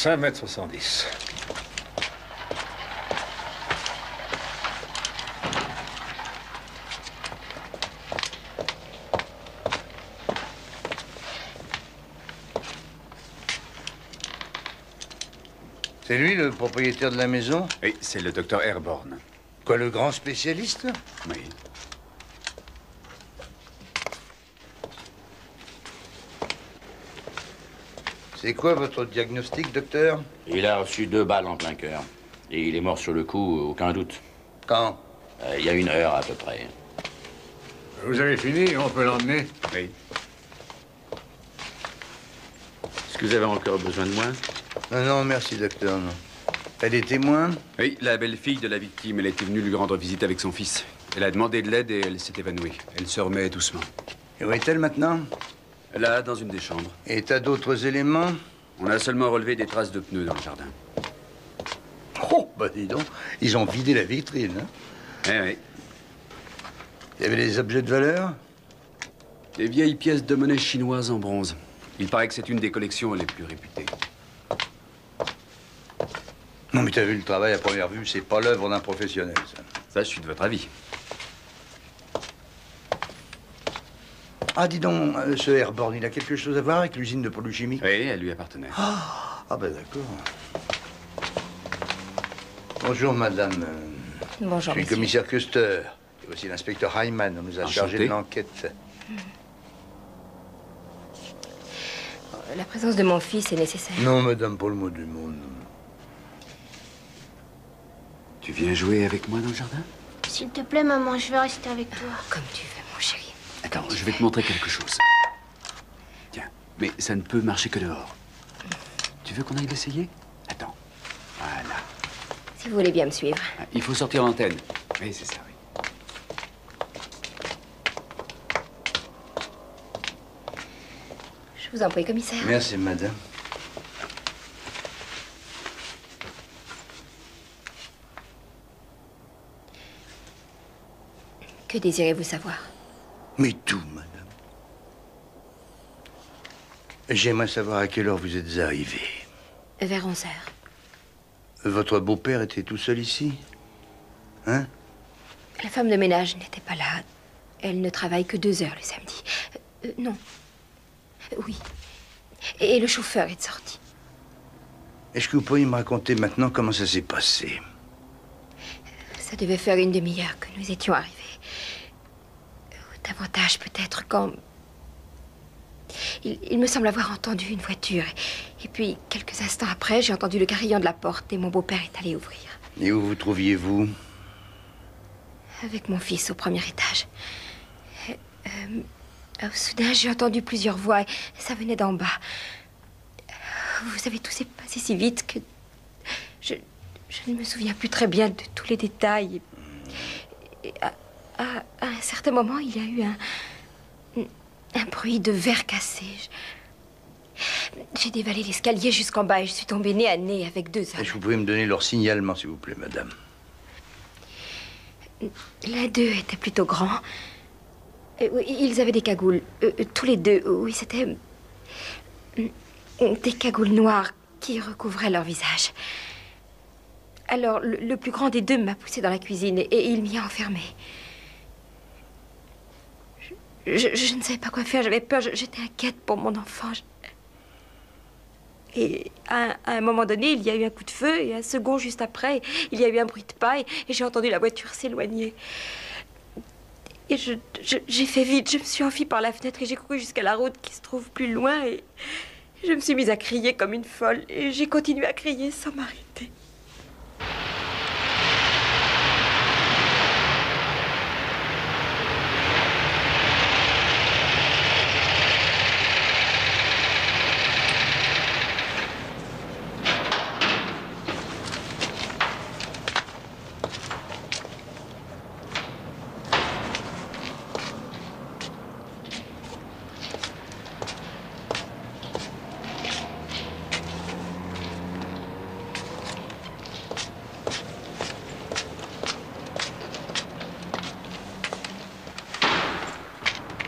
5,70 m. C'est lui, le propriétaire de la maison? Oui, c'est le docteur Airborne. Quoi, le grand spécialiste? Oui. C'est quoi votre diagnostic, docteur? Il a reçu 2 balles en plein cœur. Et il est mort sur le coup, aucun doute. Quand? Il y a 1 heure à peu près. Vous avez fini, on peut l'emmener? Oui. Est-ce que vous avez encore besoin de moi? Non, non, merci, docteur, non. Elle est témoin? Oui, la belle-fille de la victime, elle était venue lui rendre visite avec son fils. Elle a demandé de l'aide et elle s'est évanouie. Elle se remet doucement. Et où est-elle maintenant? Là, dans une des chambres. Et t'as d'autres éléments? On a seulement relevé des traces de pneus dans le jardin. Oh, bah dis donc, ils ont vidé la vitrine, hein? Eh oui. Il y avait des objets de valeur? Des vieilles pièces de monnaie chinoise en bronze. Il paraît que c'est une des collections les plus réputées. Non, mais t'as vu le travail à première vue, c'est pas l'œuvre d'un professionnel, ça. Ça, je suis de votre avis. Ah, dis donc, ce Airborne, il a quelque chose à voir avec l'usine de produits chimiques? Oui, elle lui appartenait. Ah, ben d'accord. Bonjour, madame. Bonjour, Je suis le monsieur. commissaire Custer. Et voici l'inspecteur Hyman. On nous a chargé de l'enquête. La présence de mon fils est nécessaire. Non, madame, pas le mot du monde. Tu viens jouer avec moi dans le jardin? S'il te plaît, maman, je vais rester avec toi. Comme tu veux, mon chéri. Attends, je vais te montrer quelque chose. Tiens, mais ça ne peut marcher que dehors. Tu veux qu'on aille l'essayer? Attends. Voilà. Si vous voulez bien me suivre. Ah, il faut sortir l'antenne. Oui, c'est ça, oui. Je vous en prie, commissaire. Merci, madame. Que désirez-vous savoir? Mais tout, madame. J'aimerais savoir à quelle heure vous êtes arrivée. Vers 11 heures. Votre beau-père était tout seul ici? Hein? La femme de ménage n'était pas là. Elle ne travaille que 2 heures le samedi. Non. Oui. Et le chauffeur est sorti. Est-ce que vous pourriez me raconter maintenant comment ça s'est passé? Ça devait faire 1 demi-heure que nous étions arrivés. Davantage peut-être quand... Il me semble avoir entendu une voiture. Et puis, quelques instants après, j'ai entendu le carillon de la porte et mon beau-père est allé ouvrir. Et où vous trouviez-vous? Avec mon fils au premier étage. Soudain, j'ai entendu plusieurs voix et ça venait d'en bas. Vous savez, tout s'est passé si vite que... Je ne me souviens plus très bien de tous les détails. Et à un certain moment, il y a eu un bruit de verre cassé. J'ai dévalé l'escalier jusqu'en bas et je suis tombée nez à nez avec 2 hommes. Est-ce que vous pouvez me donner leur signalement, s'il vous plaît, madame? L'un d'eux était plutôt grand. Oui, ils avaient des cagoules. Tous les deux. Oui, c'était... des cagoules noires qui recouvraient leur visage. Alors, le plus grand des deux m'a poussé dans la cuisine et il m'y a enfermé. Je ne savais pas quoi faire, j'avais peur, j'étais inquiète pour mon enfant. Et à un moment donné, il y a eu un coup de feu et un second juste après, il y a eu un bruit de pas et j'ai entendu la voiture s'éloigner. Et j'ai fait vite, je me suis enfuie par la fenêtre et j'ai couru jusqu'à la route qui se trouve plus loin et je me suis mise à crier comme une folle et j'ai continué à crier sans m'arrêter.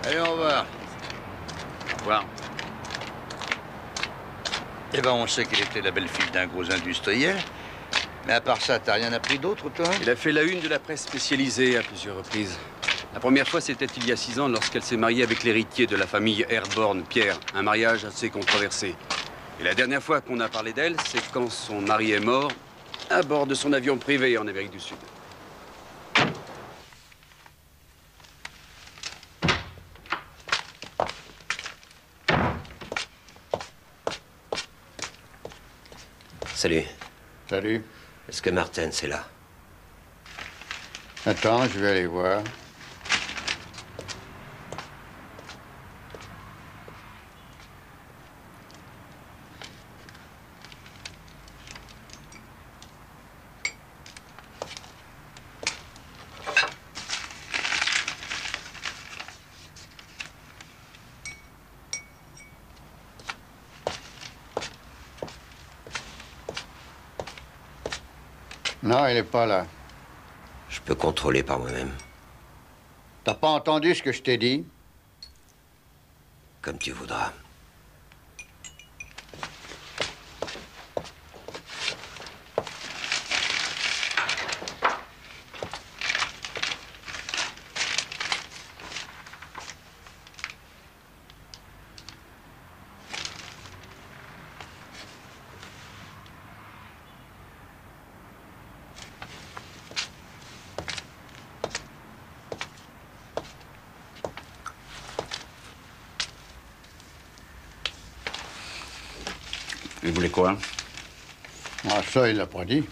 Allez, au revoir. Au revoir. Eh ben, on sait qu'elle était la belle-fille d'un gros industriel. Mais à part ça, t'as rien appris d'autre, toi? Il a fait la une de la presse spécialisée à plusieurs reprises. La première fois, c'était il y a 6 ans, lorsqu'elle s'est mariée avec l'héritier de la famille Airborne, Pierre. Un mariage assez controversé. Et la dernière fois qu'on a parlé d'elle, c'est quand son mari est mort, à bord de son avion privé en Amérique du Sud. Salut. Salut. Est-ce que Martin, c'est là? Attends, je vais aller voir. Non, il n'est pas là. Je peux contrôler par moi-même. T'as pas entendu ce que je t'ai dit? Comme tu voudras. Il voulait quoi? Ah, ça, il l'a pas dit.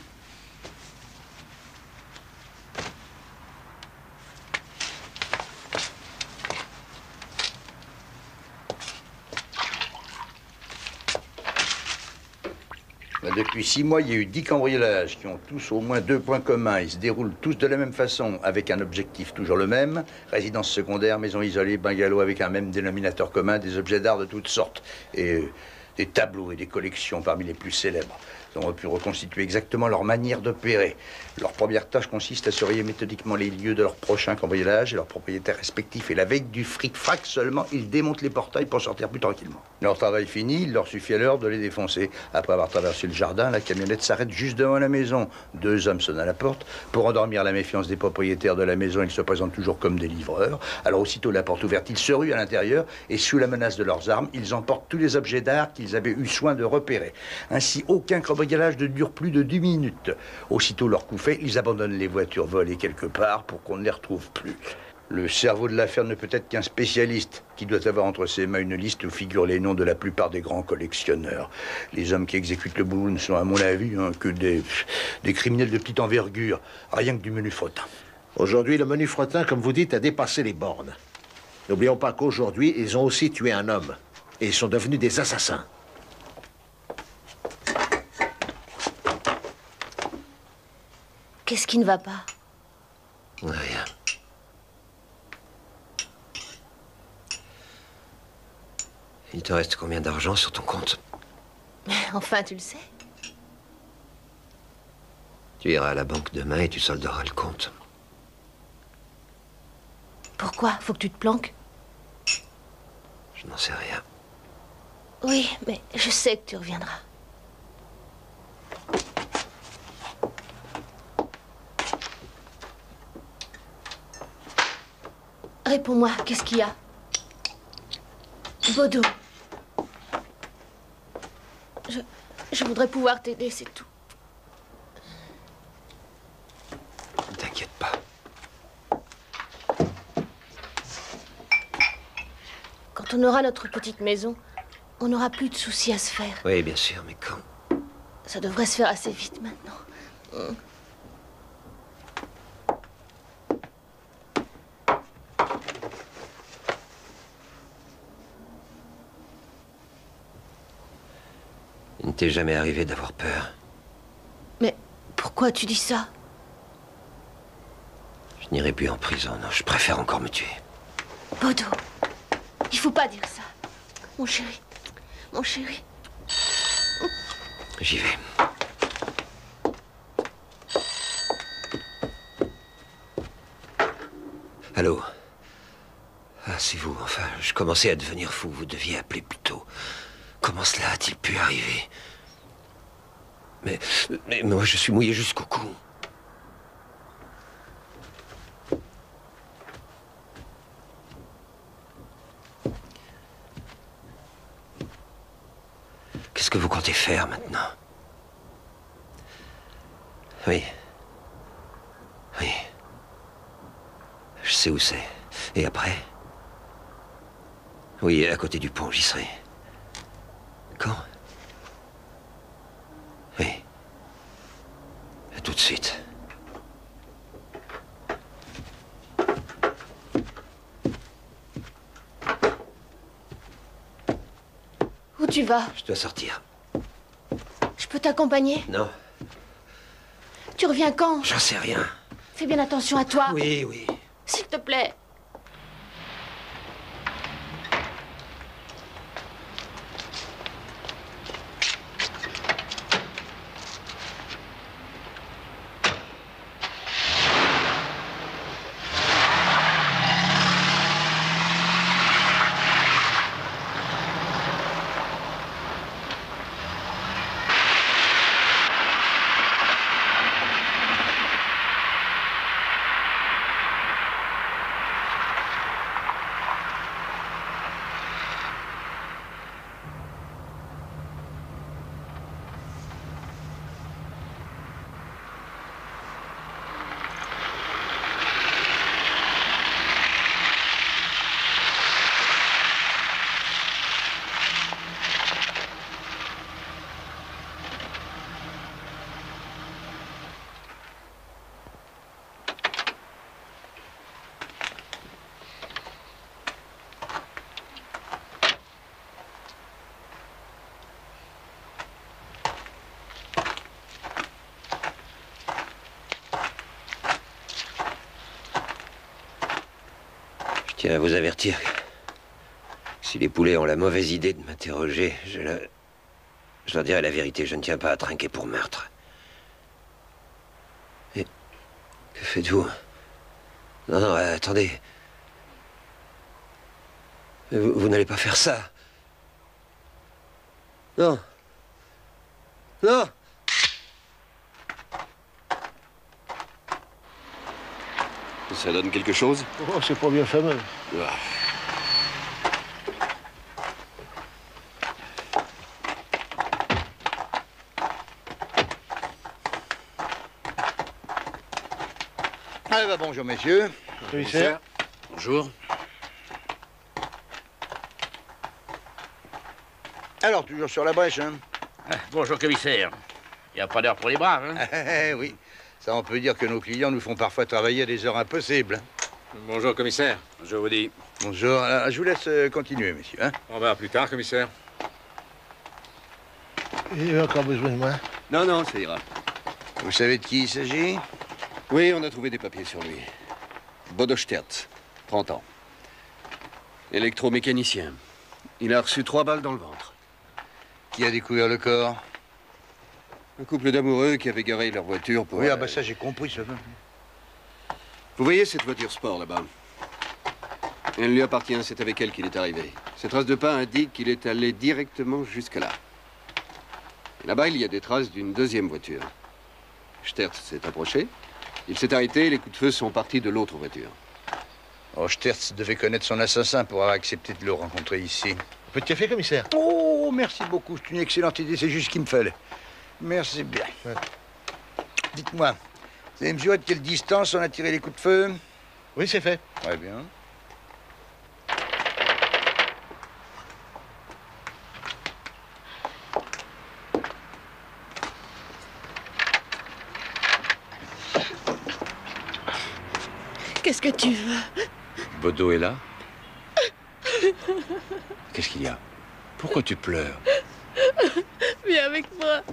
Depuis 6 mois, il y a eu 10 cambriolages qui ont tous au moins 2 points communs. Ils se déroulent tous de la même façon, avec un objectif toujours le même. Résidence secondaire, maison isolée, bungalow avec un même dénominateur commun, des objets d'art de toutes sortes. Et des tableaux et des collections parmi les plus célèbres. Ils ont pu reconstituer exactement leur manière d'opérer. Leur première tâche consiste à surveiller méthodiquement les lieux de leur prochain cambriolage et leurs propriétaires respectifs. Et la veille du fric-frac seulement, ils démontent les portails pour sortir plus tranquillement. Leur travail fini, il leur suffit alors de les défoncer. Après avoir traversé le jardin, la camionnette s'arrête juste devant la maison. 2 hommes sonnent à la porte. Pour endormir la méfiance des propriétaires de la maison, ils se présentent toujours comme des livreurs. Alors aussitôt la porte ouverte, ils se ruent à l'intérieur et sous la menace de leurs armes, ils emportent tous les objets d'art qu'ils avaient eu soin de repérer. Ainsi, aucun cambriolage ne dure plus de 10 minutes. Aussitôt leur coup fait, ils abandonnent les voitures volées quelque part pour qu'on ne les retrouve plus. Le cerveau de l'affaire ne peut être qu'un spécialiste qui doit avoir entre ses mains une liste où figurent les noms de la plupart des grands collectionneurs. Les hommes qui exécutent le boulot ne sont, à mon avis, que des criminels de petite envergure, rien que du menu frottin. Aujourd'hui, le menu frottin, comme vous dites, a dépassé les bornes. N'oublions pas qu'aujourd'hui, ils ont aussi tué un homme. Et ils sont devenus des assassins. Qu'est-ce qui ne va pas? Rien. Il te reste combien d'argent sur ton compte? Enfin, tu le sais. Tu iras à la banque demain et tu solderas le compte. Pourquoi? Faut que tu te planques? Je n'en sais rien. Oui, mais je sais que tu reviendras. Réponds-moi, qu'est-ce qu'il y a? Bodo. Je voudrais pouvoir t'aider, c'est tout. Ne t'inquiète pas. Quand on aura notre petite maison, on n'aura plus de soucis à se faire. Oui, bien sûr, mais quand? Ça devrait se faire assez vite maintenant. Il ne t'est jamais arrivé d'avoir peur? Mais pourquoi tu dis ça? Je n'irai plus en prison, non. Je préfère encore me tuer. Bodo, il faut pas dire ça. Mon chéri, mon chéri. J'y vais. Allô? Ah, c'est vous, enfin. Je commençais à devenir fou. Vous deviez appeler plus tôt. Comment cela a-t-il pu arriver? Mais moi, je suis mouillé jusqu'au cou. Qu'est-ce que vous comptez faire maintenant? Oui. Oui. Je sais où c'est. Et après? Oui, à côté du pont, j'y serai. Quand? Oui. À tout de suite. Où tu vas? Je dois sortir. Je peux t'accompagner? Non, Tu reviens quand? j'en sais rien. Fais bien attention à toi. Oui, oui. S'il te plaît. Je tiens à vous avertir que si les poulets ont la mauvaise idée de m'interroger, je leur dirai la vérité. Je ne tiens pas à trinquer pour meurtre. Et que faites-vous? Non, non, attendez. Vous n'allez pas faire ça. Non. Non. Ça donne quelque chose? Oh, c'est pas bien fameux. Allez, bah, bonjour, messieurs. Commissaire. Bonjour. Alors, toujours sur la brèche, hein? Bonjour, commissaire. Il n'y a pas d'heure pour les braves, hein? Oui. Ça, on peut dire que nos clients nous font parfois travailler à des heures impossibles. Bonjour, commissaire. Je vous dis. Bonjour. Alors, je vous laisse continuer, messieurs. Hein? On va plus tard, commissaire. Il a encore besoin de moi. Non, non, ça ira. Vous savez de qui il s'agit? Oui, on a trouvé des papiers sur lui. Bodo Sterz, 30 ans. Électromécanicien. Il a reçu 3 balles dans le ventre. Qui a découvert le corps? Un couple d'amoureux qui avait garé leur voiture pour... Oui, ah bah ça, j'ai compris, ça va. Vous voyez cette voiture sport là-bas? Elle lui appartient, c'est avec elle qu'il est arrivé. Ces traces de pas indiquent qu'il est allé directement jusque là. Et là-bas, il y a des traces d'une deuxième voiture. Sterz s'est approché. Il s'est arrêté et les coups de feu sont partis de l'autre voiture. Oh, Sterz devait connaître son assassin pour avoir accepté de le rencontrer ici. Un peu de café, commissaire? Oh, merci beaucoup. C'est une excellente idée. C'est juste ce qu'il me fallait. Merci bien. Ouais. Dites-moi, vous avez mesuré de quelle distance on a tiré les coups de feu? Oui, c'est fait. Très bien. Qu'est-ce que tu veux? Bodo est là? Qu'est-ce qu'il y a? Pourquoi tu pleures? Viens avec moi.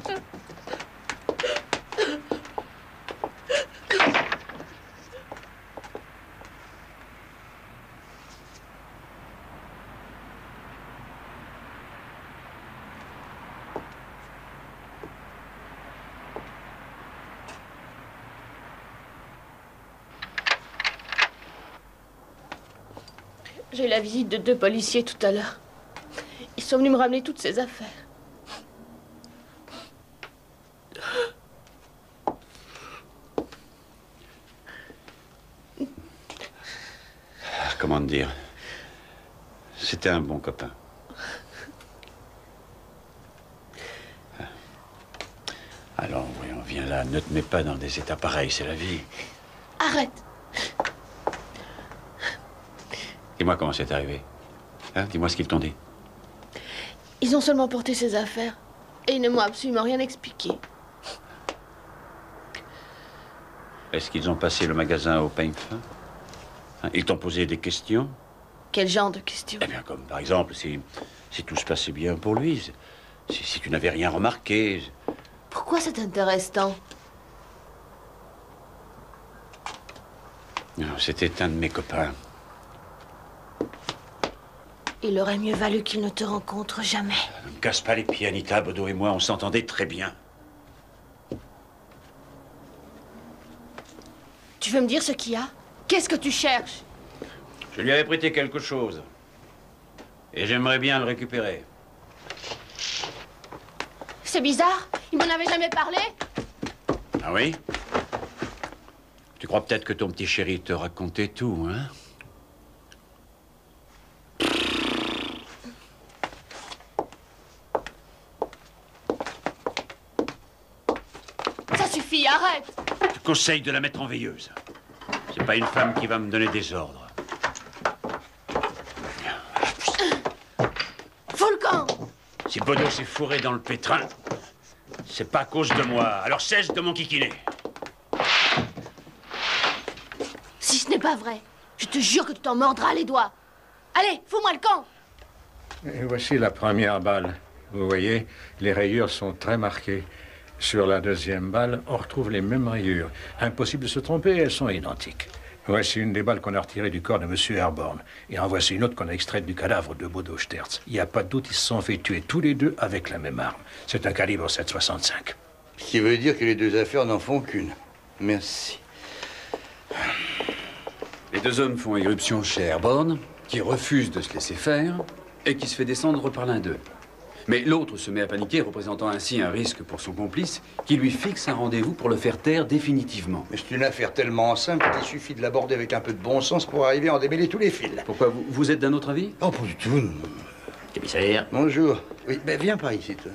J'ai eu la visite de 2 policiers tout à l'heure. Ils sont venus me ramener toutes ces affaires. Comment te dire? C'était un bon copain. Alors, voyons, viens là, ne te mets pas dans des états pareils, c'est la vie. Arrête. Dis-moi comment c'est arrivé. Hein? Dis-moi ce qu'ils t'ont dit. Ils ont seulement porté ces affaires. Et ils ne m'ont absolument rien expliqué. Est-ce qu'ils ont passé le magasin au peigne fin? Hein? Ils t'ont posé des questions? Quel genre de questions? Eh bien, comme par exemple, si tout se passait bien pour lui, si tu n'avais rien remarqué. Pourquoi ça t'intéresse tant? Non, c'était un de mes copains. Il aurait mieux valu qu'il ne te rencontre jamais. Ne me casse pas les pieds, Anita. Bodo et moi, on s'entendait très bien. Tu veux me dire ce qu'il y a? Qu'est-ce que tu cherches? Je lui avais prêté quelque chose. Et j'aimerais bien le récupérer. C'est bizarre. Il m'en avait jamais parlé. Ah oui? Tu crois peut-être que ton petit chéri te racontait tout, hein? Ça suffit, arrête. Je te conseille de la mettre en veilleuse. C'est pas une femme qui va me donner des ordres. Fous le camp. Si Bodo s'est fourré dans le pétrin, c'est pas à cause de moi. Alors cesse de m'enquiquiner. Si ce n'est pas vrai, je te jure que tu t'en mordras les doigts. Allez, fous-moi le camp. Et voici la première balle. Vous voyez, les rayures sont très marquées. Sur la deuxième balle, on retrouve les mêmes rayures. Impossible de se tromper, elles sont identiques. Voici une des balles qu'on a retirées du corps de M. Airborne. Et en voici une autre qu'on a extraite du cadavre de Bodo Sterz. Il n'y a pas de doute, ils se sont fait tuer tous les deux avec la même arme. C'est un calibre 7,65. Ce qui veut dire que les deux affaires n'en font qu'une. Merci. Les deux hommes font éruption chez Airborne, qui refuse de se laisser faire et qui se fait descendre par l'un d'eux. Mais l'autre se met à paniquer, représentant ainsi un risque pour son complice, qui lui fixe un rendez-vous pour le faire taire définitivement. Mais c'est une affaire tellement simple qu'il suffit de l'aborder avec un peu de bon sens pour arriver à en démêler tous les fils. Pourquoi, vous êtes d'un autre avis? Oh, pas du tout. Commissaire. Bonjour. Oui, ben viens par ici, toi.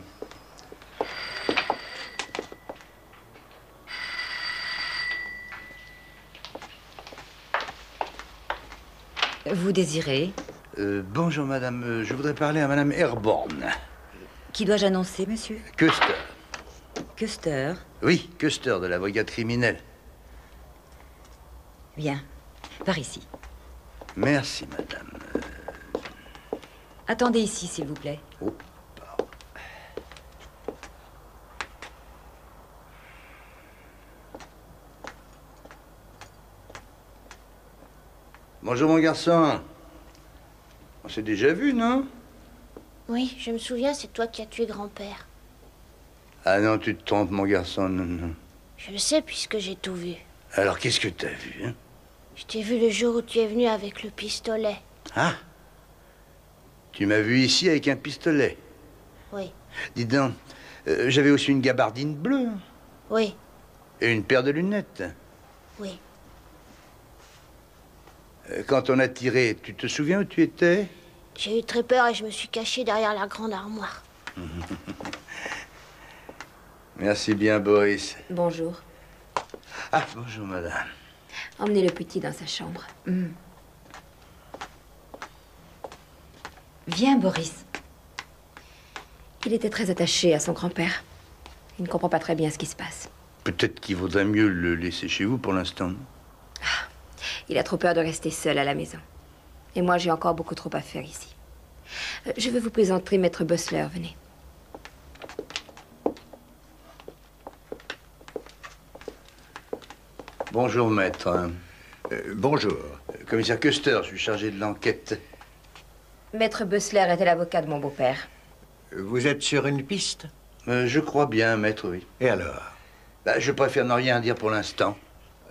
Vous désirez? Bonjour, madame. Je voudrais parler à madame Airborne. Qui dois-je annoncer, monsieur? Custer. Custer. Oui, Custer, de la brigade criminelle. Bien. Par ici. Merci, madame. Attendez ici, s'il vous plaît. Oh, pardon. Bonjour, mon garçon. On s'est déjà vu, non? Oui, je me souviens, c'est toi qui as tué grand-père. Ah non, tu te trompes, mon garçon, non, non. Je le sais puisque j'ai tout vu. Alors, qu'est-ce que t'as vu, hein? Je t'ai vu le jour où tu es venu avec le pistolet. Ah! Tu m'as vu ici avec un pistolet. Oui. Dis donc, j'avais aussi une gabardine bleue. Hein, Oui. et une paire de lunettes. Oui. Quand on a tiré, tu te souviens où tu étais? J'ai eu très peur et je me suis caché derrière la grande armoire. Merci bien, Boris. Bonjour. Ah, bonjour, madame. Emmenez le petit dans sa chambre. Viens, Boris. Il était très attaché à son grand-père. Il ne comprend pas très bien ce qui se passe. Peut-être qu'il vaudrait mieux le laisser chez vous pour l'instant. Non? Il a trop peur de rester seul à la maison. Et moi, j'ai encore beaucoup trop à faire ici. Je vais vous présenter Maître Bossler, venez. Bonjour, maître. Bonjour. Commissaire Custer, je suis chargé de l'enquête. Maître Bossler était l'avocat de mon beau-père. Vous êtes sur une piste? Je crois bien, maître, oui. Et alors? Je préfère ne rien dire pour l'instant.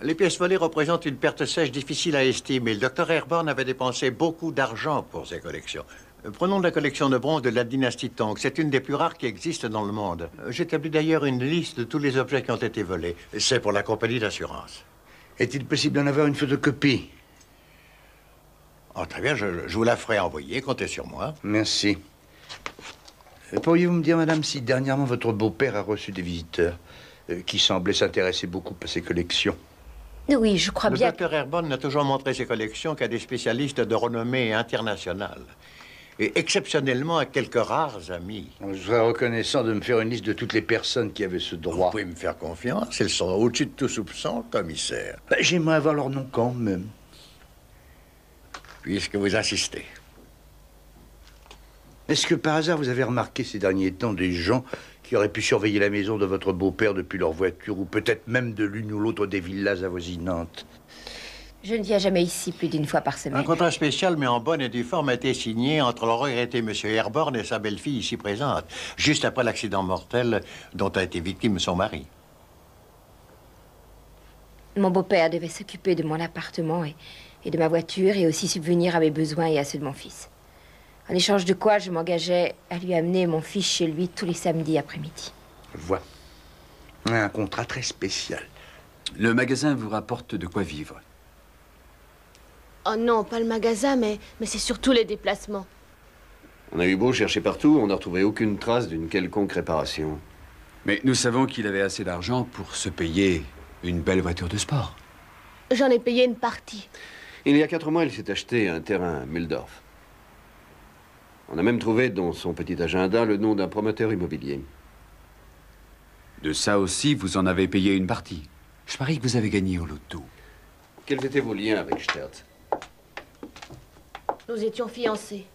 Les pièces volées représentent une perte sèche difficile à estimer. Le docteur Airborne avait dépensé beaucoup d'argent pour ses collections. Prenons la collection de bronze de la dynastie Tang. C'est une des plus rares qui existent dans le monde. J'établis d'ailleurs une liste de tous les objets qui ont été volés. C'est pour la compagnie d'assurance. Est-il possible d'en avoir une photocopie? Oh, très bien, je vous la ferai envoyer, comptez sur moi. Merci. Pourriez-vous me dire, madame, si dernièrement votre beau-père a reçu des visiteurs qui semblaient s'intéresser beaucoup à ses collections? Oui, je crois bien. Le docteur Airborne n'a toujours montré ses collections qu'à des spécialistes de renommée internationale. Et exceptionnellement à quelques rares amis. Je serais reconnaissant de me faire une liste de toutes les personnes qui avaient ce droit. Vous pouvez me faire confiance, elles sont au-dessus de tout soupçon, commissaire. J'aimerais avoir leur nom quand même. Puisque vous insistez. Est-ce que par hasard vous avez remarqué ces derniers temps des gens qui auraient pu surveiller la maison de votre beau-père depuis leur voiture, ou peut-être même de l'une ou l'autre des villas avoisinantes? Je ne viens jamais ici plus d'une fois par semaine. Un contrat spécial, mais en bonne et due forme, a été signé entre le regretté M. Airborne et sa belle-fille ici présente, juste après l'accident mortel dont a été victime son mari. Mon beau-père devait s'occuper de mon appartement et de ma voiture, et aussi subvenir à mes besoins et à ceux de mon fils. En échange de quoi, je m'engageais à lui amener mon fils chez lui tous les samedis après-midi. Je vois. Un contrat très spécial. Le magasin vous rapporte de quoi vivre. Oh non, pas le magasin, mais c'est surtout les déplacements. On a eu beau chercher partout, on n'a retrouvé aucune trace d'une quelconque réparation. Mais nous savons qu'il avait assez d'argent pour se payer une belle voiture de sport. J'en ai payé une partie. Il y a 4 mois, il s'est acheté un terrain à Mühldorf. On a même trouvé dans son petit agenda le nom d'un promoteur immobilier. De ça aussi, vous en avez payé une partie. Je parie que vous avez gagné au loto. Quels étaient vos liens avec Sterz? Nous étions fiancés.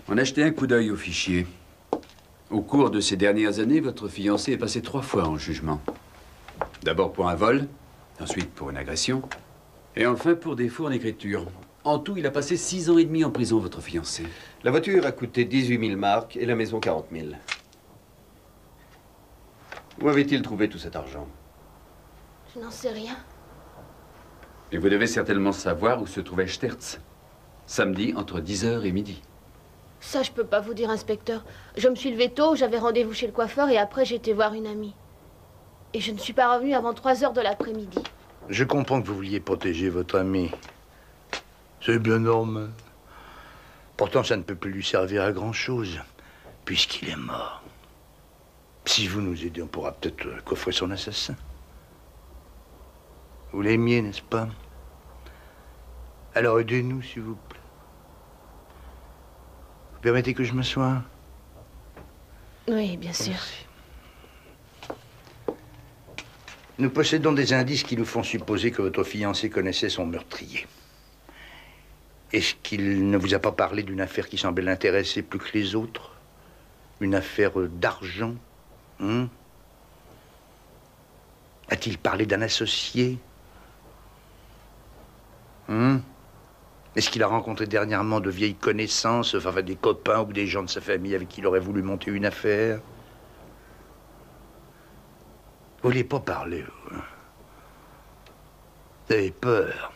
On a jeté un coup d'œil au fichier. Au cours de ces dernières années, votre fiancé est passé 3 fois en jugement. D'abord pour un vol, ensuite pour une agression, et enfin pour défaut en écriture. En tout, il a passé 6 ans et demi en prison, votre fiancé. La voiture a coûté 18 000 marks et la maison 40 000. Où avait-il trouvé tout cet argent? Je n'en sais rien. Et vous devez certainement savoir où se trouvait Sterz. Samedi, entre 10h et midi. Ça, je peux pas vous dire, inspecteur. Je me suis levée tôt, j'avais rendez-vous chez le coiffeur et après j'ai été voir une amie. Et je ne suis pas revenue avant 3h de l'après-midi. Je comprends que vous vouliez protéger votre ami. C'est bien normal. Pourtant, ça ne peut plus lui servir à grand-chose, puisqu'il est mort. Si vous nous aidez, on pourra peut-être coffrer son assassin. Vous l'aimiez, n'est-ce pas? Alors aidez-nous, s'il vous plaît. Vous permettez que je m'assoie? Oui, bien sûr. Merci. Nous possédons des indices qui nous font supposer que votre fiancé connaissait son meurtrier. Est-ce qu'il ne vous a pas parlé d'une affaire qui semblait l'intéresser plus que les autres? Une affaire d'argent? A-t-il parlé d'un associé? Est-ce qu'il a rencontré dernièrement de vieilles connaissances, enfin des copains ou des gens de sa famille avec qui il aurait voulu monter une affaire? Vous ne voulez pas parler, vous, hein? Vous avez peur.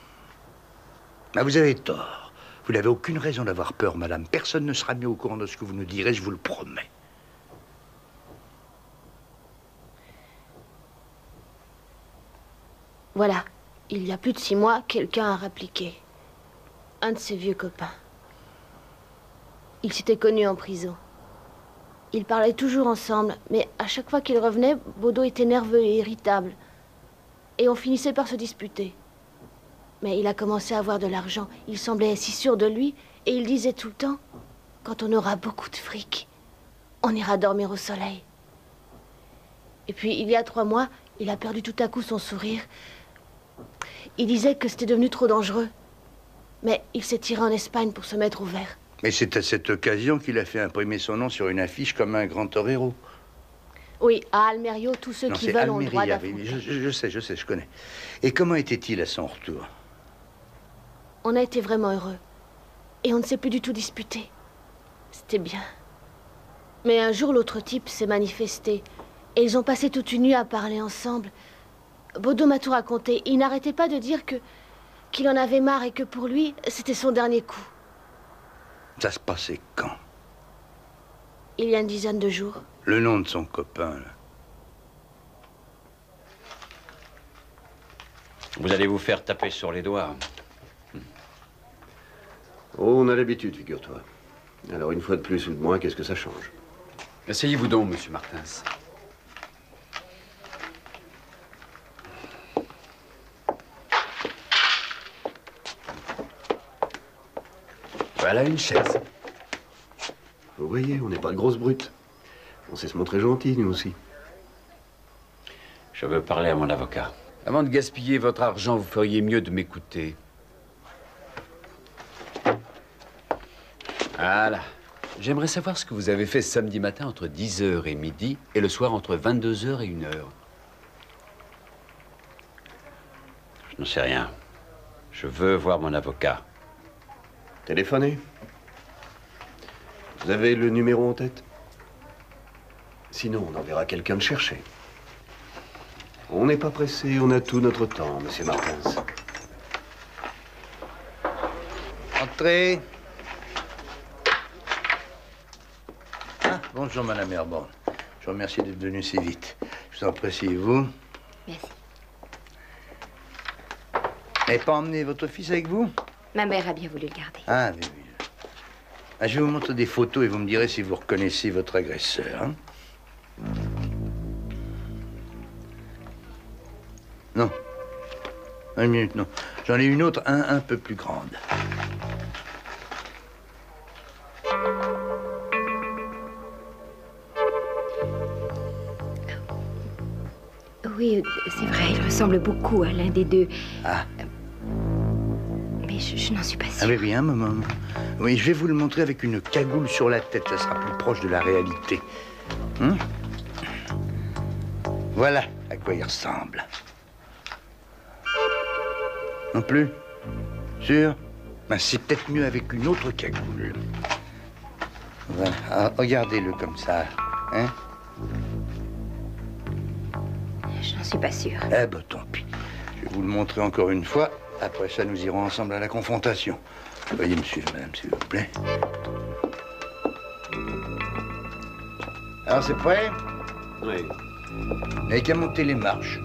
Ah, vous avez tort. Vous n'avez aucune raison d'avoir peur, madame. Personne ne sera mis au courant de ce que vous nous direz, je vous le promets. Voilà. Il y a plus de 6 mois, quelqu'un a rappliqué. Un de ses vieux copains. Ils s'étaient connus en prison. Ils parlaient toujours ensemble, mais à chaque fois qu'ils revenaient, Baudot était nerveux et irritable. Et on finissait par se disputer. Mais il a commencé à avoir de l'argent. Il semblait si sûr de lui, et il disait tout le temps, quand on aura beaucoup de fric, on ira dormir au soleil. Et puis, il y a 3 mois, il a perdu tout à coup son sourire. Il disait que c'était devenu trop dangereux. Mais il s'est tiré en Espagne pour se mettre au vert. Mais c'est à cette occasion qu'il a fait imprimer son nom sur une affiche comme un grand torero. Oui, à Almerio, tous ceux qui veulent ont le droit Almeria, d'affronter. je sais, je connais. Et comment était-il à son retour? On a été vraiment heureux. Et on ne s'est plus du tout disputé. C'était bien. Mais un jour, l'autre type s'est manifesté. Et ils ont passé toute une nuit à parler ensemble. Baudot m'a tout raconté. Il n'arrêtait pas de dire qu'il en avait marre et que pour lui, c'était son dernier coup. Ça se passait quand? Il y a une dizaine de jours. Le nom de son copain, là. Vous allez vous faire taper sur les doigts. Oh, on a l'habitude, figure-toi. Alors, une fois de plus ou de moins, qu'est-ce que ça change? Asseyez-vous donc, monsieur Martins. Voilà une chaise. Vous voyez, on n'est pas de grosses brutes. On sait se montrer gentil, nous aussi. Je veux parler à mon avocat. Avant de gaspiller votre argent, vous feriez mieux de m'écouter. Voilà. J'aimerais savoir ce que vous avez fait samedi matin entre 10h et midi et le soir entre 22h et 1h. Je ne sais rien. Je veux voir mon avocat. Téléphonez. Vous avez le numéro en tête? Sinon, on enverra quelqu'un le chercher. On n'est pas pressé, on a tout notre temps, monsieur Martins. Entrez. Ah, bonjour, madame Airborne. Je vous remercie d'être venue si vite. Je vous en prie, vous. Merci. Vous n'avez pas emmené votre fils avec vous? Ma mère a bien voulu le garder. Ah, oui, oui. Ah, je vais vous montrer des photos et vous me direz si vous reconnaissez votre agresseur. Hein? Non. Une minute, non. J'en ai une autre, un peu plus grande. Oui, c'est vrai, il ressemble beaucoup à l'un des deux. Ah. Mais je n'en suis pas sûre. Ah oui, oui, un moment. Oui, je vais vous le montrer avec une cagoule sur la tête. Ça sera plus proche de la réalité. Hein? Voilà à quoi il ressemble. Non plus? Sûr? Ben, c'est peut-être mieux avec une autre cagoule. Voilà. Ah, regardez-le comme ça. Hein? Je n'en suis pas sûre. Eh ben, tant pis. Je vais vous le montrer encore une fois. Après ça, nous irons ensemble à la confrontation. Veuillez me suivre, madame, s'il vous plaît. Alors, c'est prêt? Oui. Vous n'avez qu'à monter les marches.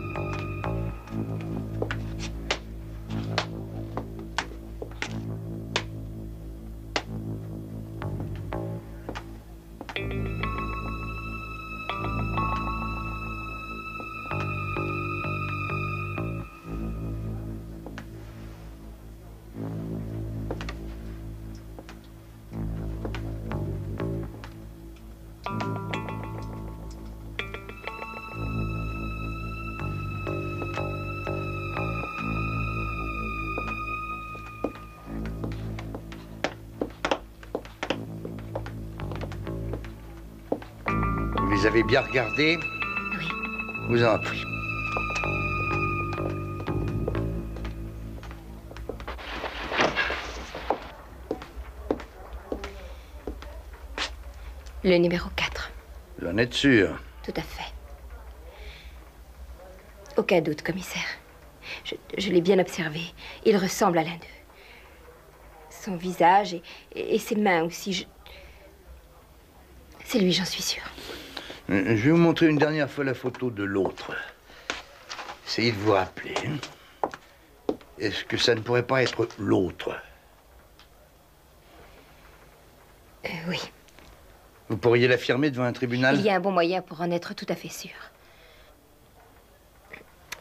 Vous les avez bien regardés? Oui. Vous en prie. Le numéro 4. Vous en êtes sûr? Tout à fait. Aucun doute, commissaire. Je l'ai bien observé. Il ressemble à l'un d'eux. Son visage et ses mains aussi. C'est lui, j'en suis sûre. Je vais vous montrer une dernière fois la photo de l'autre. Essayez de vous rappeler. Est-ce que ça ne pourrait pas être l'autre? Oui. Vous pourriez l'affirmer devant un tribunal? Il y a un bon moyen pour en être tout à fait sûr.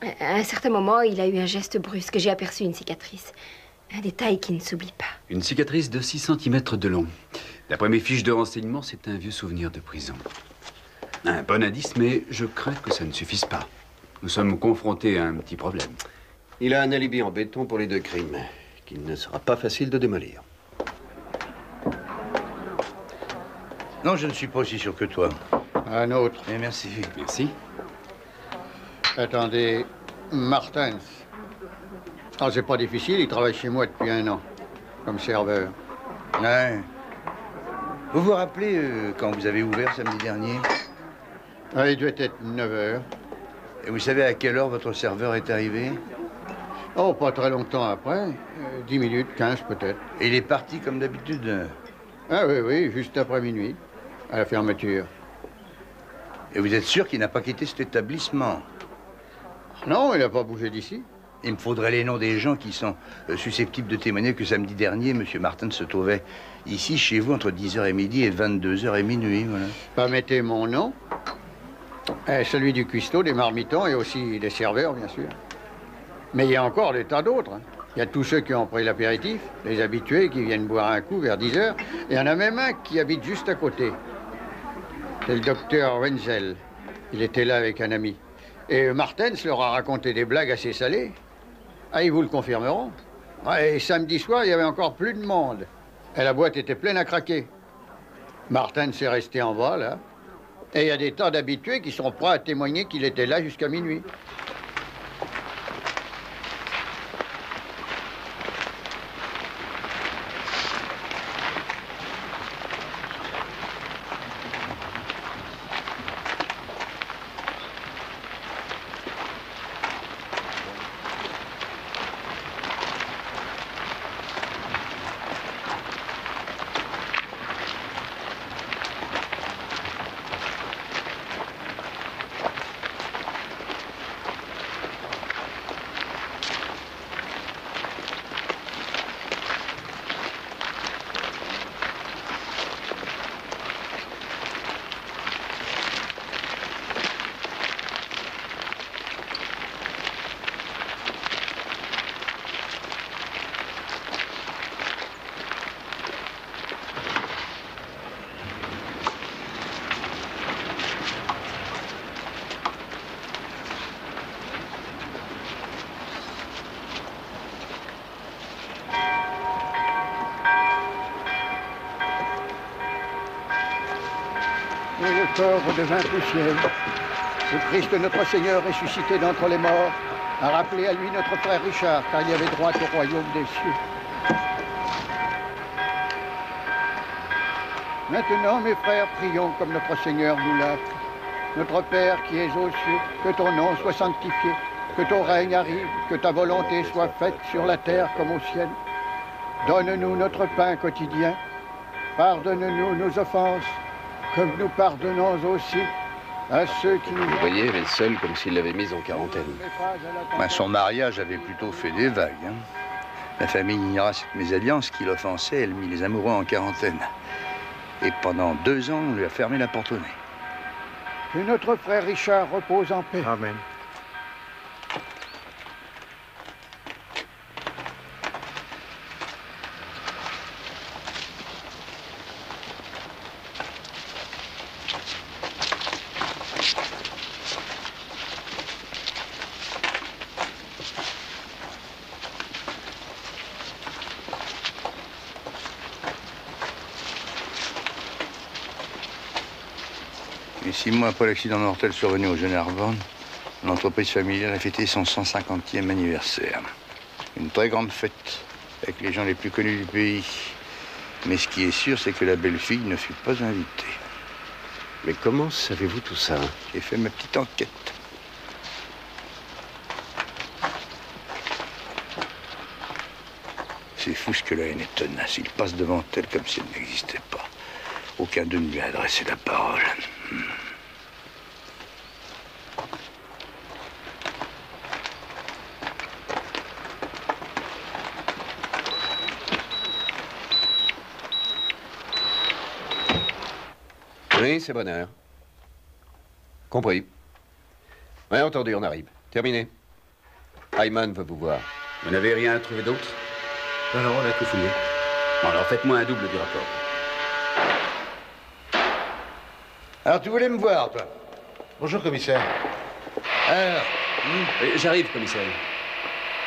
À un certain moment, il a eu un geste brusque. J'ai aperçu une cicatrice. Un détail qui ne s'oublie pas. Une cicatrice de 6 cm de long. D'après mes fiches de renseignement, c'est un vieux souvenir de prison. Un bon indice, mais je crains que ça ne suffise pas. Nous sommes confrontés à un petit problème. Il a un alibi en béton pour les deux crimes, qu'il ne sera pas facile de démolir. Non, je ne suis pas aussi sûr que toi. Un autre. Mais merci. Merci. Attendez, Martins. Ah, c'est pas difficile, il travaille chez moi depuis 1 an, comme serveur. Ouais. Vous vous rappelez quand vous avez ouvert samedi dernier? Ah, il devait être 9 heures. Et vous savez à quelle heure votre serveur est arrivé? Oh, pas très longtemps après. 10 minutes, 15 peut-être. Et il est parti comme d'habitude? Ah oui, oui, juste après minuit, à la fermeture. Et vous êtes sûr qu'il n'a pas quitté cet établissement? Non, il n'a pas bougé d'ici. Il me faudrait les noms des gens qui sont susceptibles de témoigner que samedi dernier, M. Martin se trouvait ici, chez vous, entre 10h et midi et 22h et minuit, voilà. Pas mettez mon nom, celui du cuistot, des marmitons et aussi des serveurs, bien sûr. Mais il y a encore des tas d'autres. Hein. Il y a tous ceux qui ont pris l'apéritif, les habitués qui viennent boire un coup vers 10h. Et il y en a même un qui habite juste à côté. C'est le docteur Wenzel. Il était là avec un ami. Et Martens leur a raconté des blagues assez salées. Ah, ils vous le confirmeront. Ouais, et samedi soir, il y avait encore plus de monde. Et la boîte était pleine à craquer. Martens est resté en bas, là. Et il y a des tas d'habitués qui sont prêts à témoigner qu'il était là jusqu'à minuit. Le corps redevint poussière. Le Christ notre Seigneur ressuscité d'entre les morts a rappelé à lui notre frère Richard, car il y avait droit au royaume des cieux. Maintenant, mes frères, prions comme notre Seigneur nous l'a appris. Notre Père qui es aux cieux, que ton nom soit sanctifié, que ton règne arrive, que ta volonté soit faite sur la terre comme au ciel. Donne-nous notre pain quotidien. Pardonne-nous nos offenses, comme nous pardonnons aussi à ceux qui nous... Vous voyez, elle est seule comme s'il l'avait mise en quarantaine. Ben, son mariage avait plutôt fait des vagues. Hein. La famille ignora cette mésalliance qui l'offensait. Elle mit les amoureux en quarantaine. Et pendant 2 ans, on lui a fermé la porte au nez. Que notre frère Richard repose en paix. Amen. Et 6 mois après l'accident mortel survenu au jeune Airborne, l'entreprise familiale a fêté son 150e anniversaire. Une très grande fête, avec les gens les plus connus du pays. Mais ce qui est sûr, c'est que la belle-fille ne fut pas invitée. Mais comment savez-vous tout ça? J'ai fait ma petite enquête. C'est fou ce que la haine est tenace. Il passe devant elle comme si elle n'existait pas. Aucun d'eux ne lui a adressé la parole. Oui, c'est bonheur. Compris. Oui, entendu, on arrive. Terminé. Hyman veut vous voir. Vous n'avez rien à trouver d'autre? Non, on a tout fouillé. Bon, alors faites-moi un double du rapport. Alors, tu voulais me voir, toi? Bonjour, commissaire. Alors J'arrive, commissaire.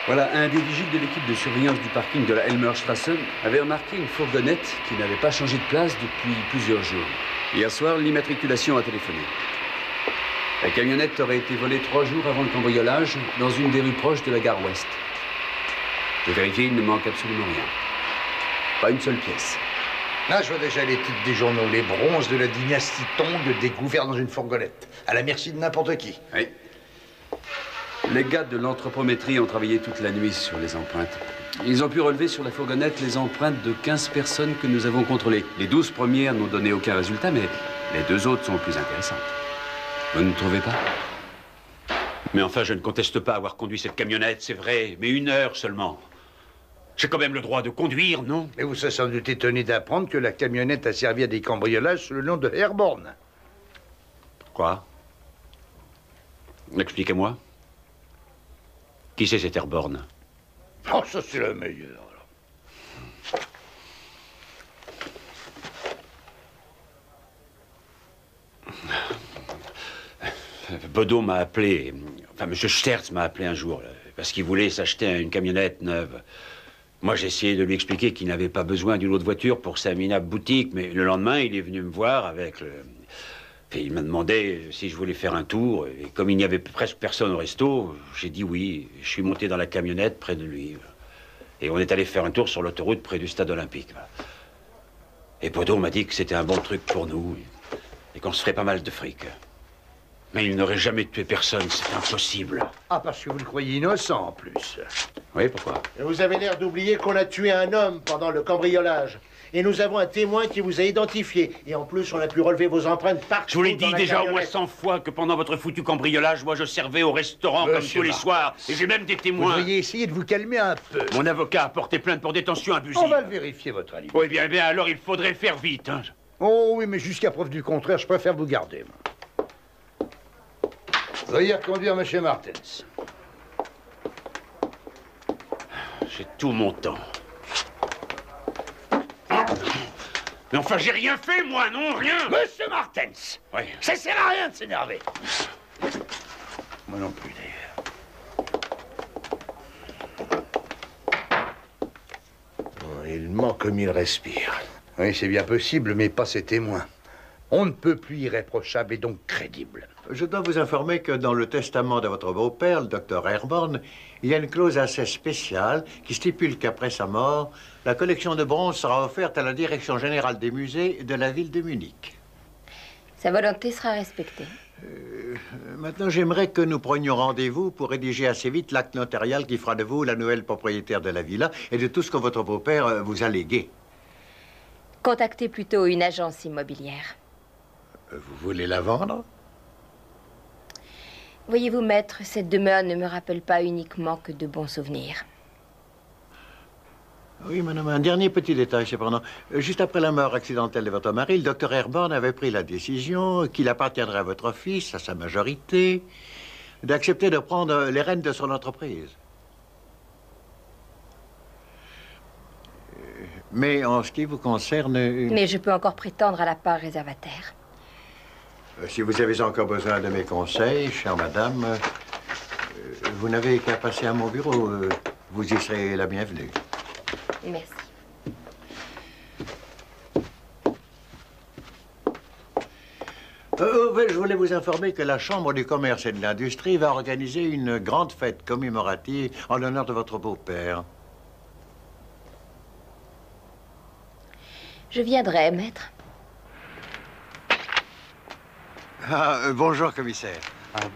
Voilà, un des vigiles de l'équipe de surveillance du parking de la Elmerstrasse avait remarqué une fourgonnette qui n'avait pas changé de place depuis plusieurs jours. Hier soir, l'immatriculation a téléphoné. La camionnette aurait été volée 3 jours avant le cambriolage dans une des rues proches de la gare ouest. J'ai vérifié, il ne manque absolument rien. Pas une seule pièce. Là, je vois déjà les titres des journaux. Les bronzes de la dynastie Tong découverts dans une fourgonnette, à la merci de n'importe qui. Oui. Les gars de l'anthropométrie ont travaillé toute la nuit sur les empreintes. Ils ont pu relever sur la fourgonnette les empreintes de 15 personnes que nous avons contrôlées. Les 12 premières n'ont donné aucun résultat, mais les 2 autres sont plus intéressantes. Vous ne trouvez pas? Mais enfin, je ne conteste pas avoir conduit cette camionnette, c'est vrai, mais 1 heure seulement. J'ai quand même le droit de conduire, non? Mais vous serez sans doute étonné d'apprendre que la camionnette a servi à des cambriolages sous le nom de Airborne. Quoi? Expliquez-moi. Qui c'est cet Airborne? Oh, ça c'est le meilleur. Bodo m'a appelé, enfin, M. Sterz m'a appelé un jour, parce qu'il voulait s'acheter une camionnette neuve. Moi, j'ai essayé de lui expliquer qu'il n'avait pas besoin d'une autre voiture pour sa minable boutique, mais le lendemain, il est venu me voir avec le... Et il m'a demandé si je voulais faire un tour, et comme il n'y avait presque personne au resto, j'ai dit oui. Je suis monté dans la camionnette près de lui. Et on est allé faire un tour sur l'autoroute près du stade olympique. Et Bodo m'a dit que c'était un bon truc pour nous, et qu'on se ferait pas mal de fric. Mais il n'aurait jamais tué personne, c'est impossible. Ah, parce que vous le croyez innocent, en plus. Oui, pourquoi? Vous avez l'air d'oublier qu'on a tué un homme pendant le cambriolage. Et nous avons un témoin qui vous a identifié. Et en plus, on a pu relever vos empreintes partout. Je vous l'ai dit déjà au moins 100 fois que pendant votre foutu cambriolage, moi je servais au restaurant comme tous les soirs. Et j'ai même des témoins. Vous devriez essayer de vous calmer un peu. Mon avocat a porté plainte pour détention abusive. On va le vérifier, votre alibi. Oui, bien, alors il faudrait le faire vite. Hein. Oh oui, mais jusqu'à preuve du contraire, je préfère vous garder. Veuillez reconduire M. Martens. J'ai tout mon temps. Mais enfin, j'ai rien fait, moi, non, rien. Monsieur Martens. Oui. Ça sert à rien de s'énerver. Moi non plus, d'ailleurs. Il ment comme il respire. Oui, c'est bien possible, mais pas ses témoins. On ne peut plus irréprochable et donc crédible. Je dois vous informer que dans le testament de votre beau-père, le docteur Airborne, il y a une clause assez spéciale qui stipule qu'après sa mort, la collection de bronze sera offerte à la Direction générale des musées de la ville de Munich. Sa volonté sera respectée. Maintenant, j'aimerais que nous prenions rendez-vous pour rédiger assez vite l'acte notarial qui fera de vous la nouvelle propriétaire de la villa et de tout ce que votre beau-père vous a légué. Contactez plutôt une agence immobilière. Vous voulez la vendre? Voyez-vous, maître, cette demeure ne me rappelle pas uniquement que de bons souvenirs. Oui, madame, un dernier petit détail, cependant. Juste après la mort accidentelle de votre mari, le docteur Airborne avait pris la décision qu'il appartiendrait à votre fils, à sa majorité, d'accepter de prendre les rênes de son entreprise. Mais en ce qui vous concerne... Mais je peux encore prétendre à la part réservataire. Si vous avez encore besoin de mes conseils, chère madame, vous n'avez qu'à passer à mon bureau. Vous y serez la bienvenue. Merci. Je voulais vous informer que la Chambre du commerce et de l'industrie va organiser une grande fête commémorative en l'honneur de votre beau-père. Je viendrai, maître. Bonjour, commissaire.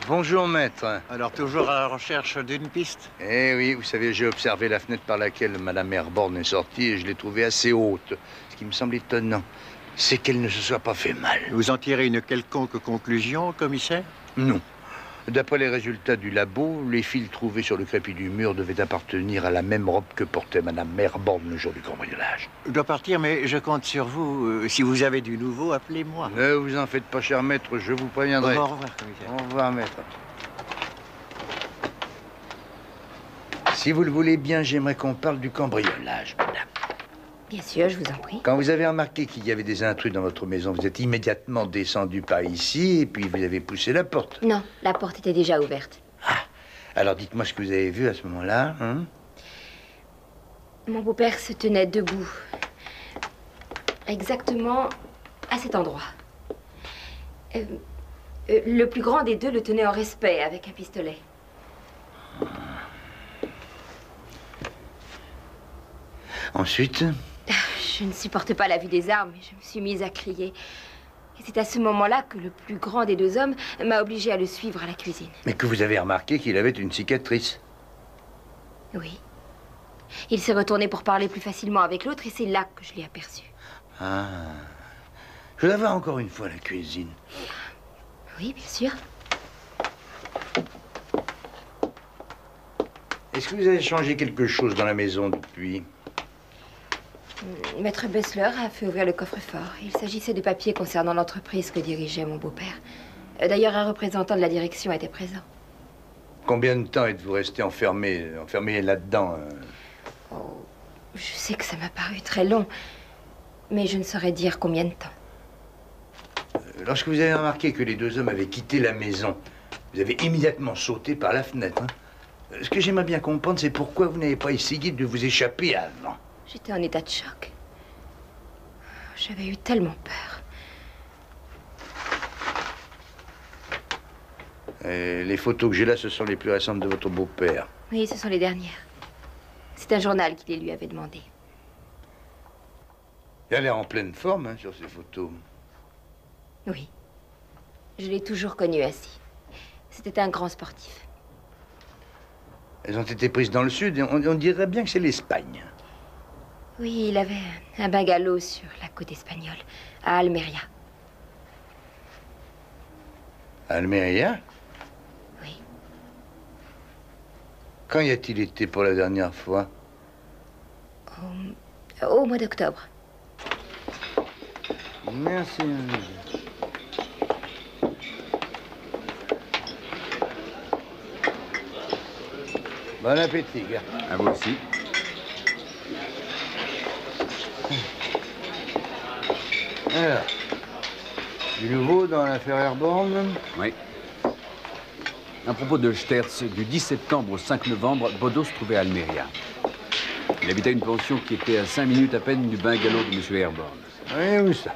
Bonjour, maître. Alors, toujours à la recherche d'une piste? Eh oui, vous savez, j'ai observé la fenêtre par laquelle Madame Airborne est sortie et je l'ai trouvée assez haute. Ce qui me semble étonnant, c'est qu'elle ne se soit pas fait mal. Vous en tirez une quelconque conclusion, commissaire? Non. D'après les résultats du labo, les fils trouvés sur le crépi du mur devaient appartenir à la même robe que portait Madame Airborne le jour du cambriolage. Je dois partir, mais je compte sur vous. Si vous avez du nouveau, appelez-moi. Ne vous en faites pas, cher maître, je vous préviendrai. Au revoir, commissaire. Au revoir, maître. Si vous le voulez bien, j'aimerais qu'on parle du cambriolage, madame. Bien sûr, je vous en prie. Quand vous avez remarqué qu'il y avait des intrus dans votre maison, vous êtes immédiatement descendu par ici et puis vous avez poussé la porte. Non, la porte était déjà ouverte. Ah, alors dites-moi ce que vous avez vu à ce moment-là, hein? Mon beau-père se tenait debout. Exactement à cet endroit. Le plus grand des deux le tenait en respect avec un pistolet. Ensuite? Je ne supporte pas la vue des armes et je me suis mise à crier. Et c'est à ce moment-là que le plus grand des deux hommes m'a obligé à le suivre à la cuisine. Mais que vous avez remarqué qu'il avait une cicatrice. Oui. Il s'est retourné pour parler plus facilement avec l'autre et c'est là que je l'ai aperçu. Ah. Je vais la voir encore une fois à la cuisine. Oui, bien sûr. Est-ce que vous avez changé quelque chose dans la maison depuis? Maître Bessler a fait ouvrir le coffre-fort. Il s'agissait de papiers concernant l'entreprise que dirigeait mon beau-père. D'ailleurs, un représentant de la direction était présent. Combien de temps êtes-vous resté enfermé là-dedans? Oh, je sais que ça m'a paru très long, mais je ne saurais dire combien de temps. Lorsque vous avez remarqué que les deux hommes avaient quitté la maison, vous avez immédiatement sauté par la fenêtre. Hein? Ce que j'aimerais bien comprendre, c'est pourquoi vous n'avez pas essayé de vous échapper avant. J'étais en état de choc. J'avais eu tellement peur. Les photos que j'ai là, ce sont les plus récentes de votre beau-père. Oui, ce sont les dernières. C'est un journal qui les lui avait demandé. Il a l'air en pleine forme hein, sur ces photos. Oui. Je l'ai toujours connu ainsi. C'était un grand sportif. Elles ont été prises dans le sud et on dirait bien que c'est l'Espagne. Oui, il avait un bungalow sur la côte espagnole, à Almeria. Almeria? Oui. Quand y a-t-il été pour la dernière fois? Au mois d'octobre. Merci. Bon appétit, gars. À vous aussi. Alors, du nouveau dans l'affaire Airborne? Oui. À propos de Sterz, du 10 septembre au 5 novembre, Bodo se trouvait à Almeria. Il habitait une pension qui était à 5 minutes à peine du bungalow de M. Airborne. Oui, où ça?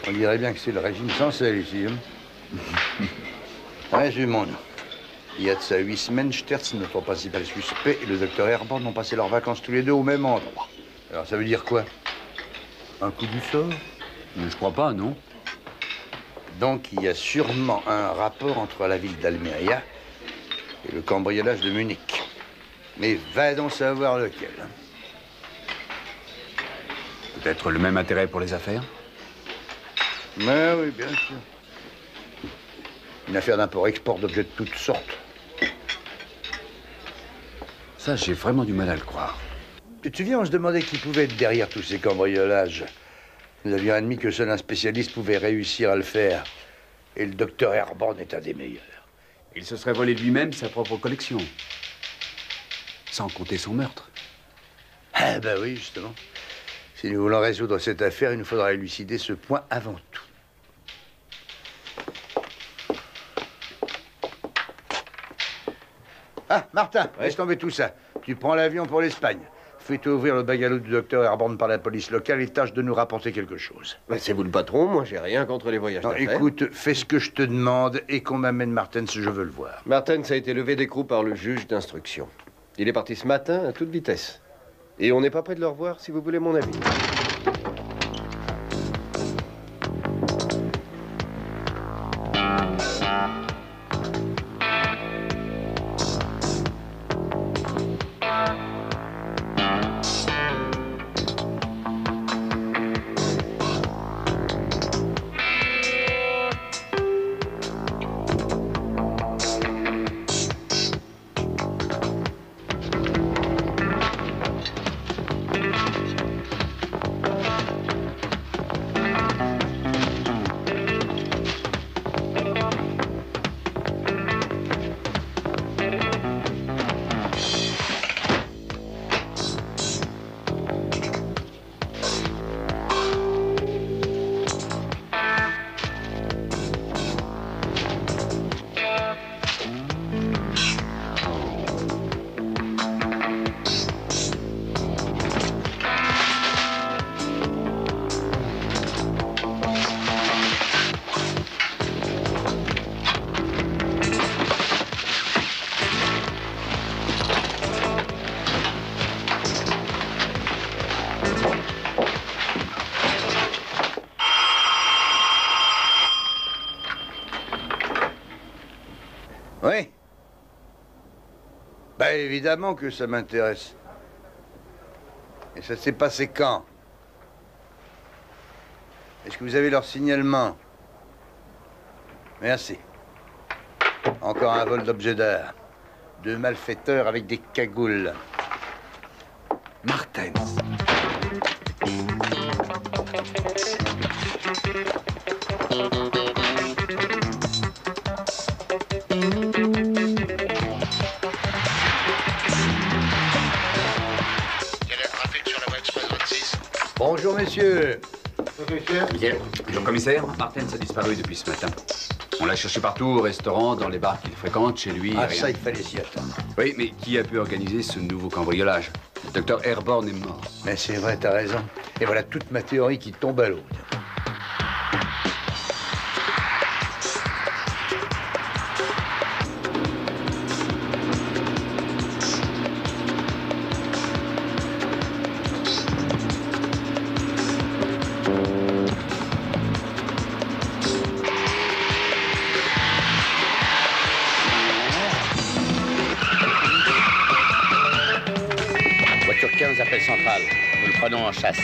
On dirait bien que c'est le régime sans sel ici. Hein? Résumons-nous. Il y a de ça 8 semaines, Sterz, notre principal suspect, et le docteur Airborne ont passé leurs vacances tous les deux au même endroit. Alors ça veut dire quoi? Un coup du sort? Mais je crois pas, non. Donc il y a sûrement un rapport entre la ville d'Almeria et le cambriolage de Munich. Mais va donc savoir lequel. Hein? Peut-être le même intérêt pour les affaires? Mais oui, bien sûr. Une affaire d'import-export d'objets de toutes sortes. Ça, j'ai vraiment du mal à le croire. Tu te souviens, on se demandait qui pouvait être derrière tous ces cambriolages. Nous avions admis que seul un spécialiste pouvait réussir à le faire. Et le docteur Airborne est un des meilleurs. Il se serait volé lui-même sa propre collection. Sans compter son meurtre. Ah ben oui, justement. Si nous voulons résoudre cette affaire, il nous faudra élucider ce point avant tout. Ah, Martin, laisse tomber tout ça. Tu prends l'avion pour l'Espagne. Fais-toi ouvrir le bungalow du docteur Airborne par la police locale et tâche de nous rapporter quelque chose. Ben, c'est vous le patron, moi j'ai rien contre les voyages d'affaires. Écoute, fais ce que je te demande et qu'on m'amène Martens, je veux le voir. Martens a été levé d'écrou par le juge d'instruction. Il est parti ce matin à toute vitesse. Et on n'est pas près de le revoir si vous voulez mon avis. évidemment que ça m'intéresse. Et ça s'est passé quand? Est-ce que vous avez leur signalement? Merci. Encore un vol d'objets d'art. 2 malfaiteurs avec des cagoules. Martens. Bonjour, messieurs. Bonjour, commissaire. Martens a disparu depuis ce matin. On l'a cherché partout, au restaurant, dans les bars qu'il fréquente, chez lui. Ah, rien. ça, il fallait s'y attendre. Oui, mais qui a pu organiser ce nouveau cambriolage? Le docteur Airborne est mort. Mais c'est vrai, t'as raison. Et voilà toute ma théorie qui tombe à l'eau. Voiture 15, appel central. Nous le prenons en chasse.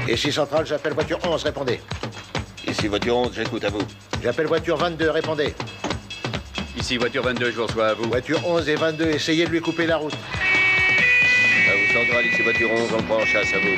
Ici Centrale, j'appelle voiture 11, répondez. Ici, voiture 11, j'écoute à vous. J'appelle voiture 22, répondez. Ici, voiture 22, je vous reçois à vous. Voiture 11 et 22, essayez de lui couper la route. À vous, Centrale, ici, voiture 11, on le prend en chasse, à vous.